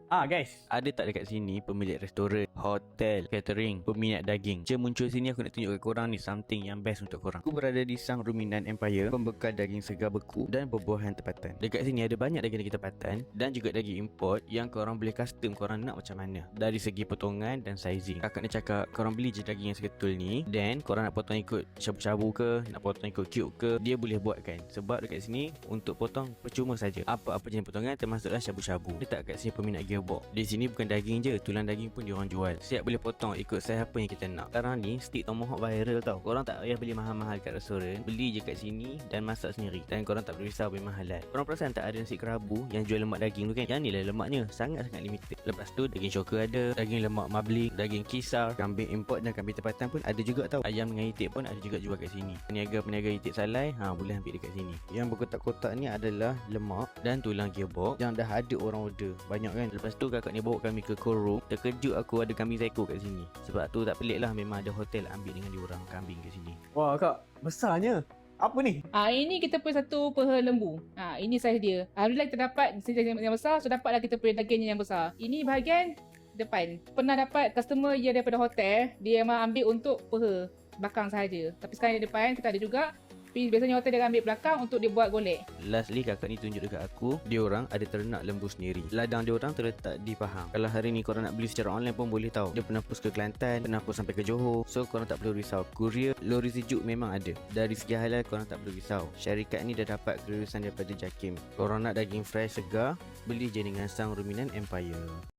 Guys, ada tak dekat sini pemilik restoran, hotel, catering, peminat daging? Je muncul sini aku nak tunjuk kat korang ni something yang best untuk korang. Aku berada di Sang Ruminan Empire, pembekal daging segar beku dan buah-buahan tempatan. Dekat sini ada banyak daging-daging tempatan dan juga daging import yang korang boleh custom korang nak macam mana. Dari segi potongan dan sizing. Kakak nak cakap korang beli je daging yang seketul ni, then korang nak potong ikut syabu-syabu ke, nak potong ikut cube ke, dia boleh buatkan. Sebab dekat sini untuk potong percuma saja. Apa-apa jenis potongan termasuklah syabu-syabu. Dia tak kat sini peminat gearbox. Di sini bukan daging je, tulang daging pun diorang jual. Siap boleh potong ikut saiz apa yang kita nak. Sekarang ni steak tomahawk viral tau. Korang tak payah beli mahal-mahal kat restoran, beli je kat sini dan masak sendiri. Dan korang tak perlu risau memang halal. Korang perasan tak ada nasi kerabu yang jual lemak daging tu kan? Yang ni lah lemaknya, sangat-sangat limited. Lepas tu daging shoka ada, daging lemak mablik, daging kisar, kambing import dan kambing tempatan pun ada juga tau. Ayam dengan itik pun ada juga jual kat sini. Peniaga-peniaga itik salai, boleh ambil dekat sini. Yang berkotak-kotak ni adalah lemak dan tulang gearbox yang dah ada orang order. Banyak kan? Lepas tu kakak ni bawa kami ke core room. Terkejut aku ada kambing Zaiko kat sini. Sebab tu tak pelik lah, memang ada hotel ambil dengan diorang kambing kat sini. Wah kak, besarnya. Apa ni? Ini kita punya satu peha lembu. Ini saiz dia. Alhamdulillah kita dapat saiz yang besar. So dapatlah kita punya daging yang besar. Ini bahagian depan. Pernah dapat customer yang daripada hotel, dia memang ambil untuk peha belakang sahaja. Tapi sekarang di depan kita ada juga. Tapi biasanya hotel dia akan ambil belakang untuk dia buat golek. Lastly kakak ni tunjuk dekat aku, diorang ada ternak lembu sendiri. Ladang diorang terletak di Pahang. Kalau hari ni korang nak beli secara online pun boleh tau. Dia pernah post ke Kelantan, pernah post sampai ke Johor. So korang tak perlu risau. Kurier, lori sejuk memang ada. Dari segi halal korang tak perlu risau. Syarikat ni dah dapat kelulusan daripada JAKIM. Korang nak daging fresh segar, beli je dengan Sang Ruminan Empire.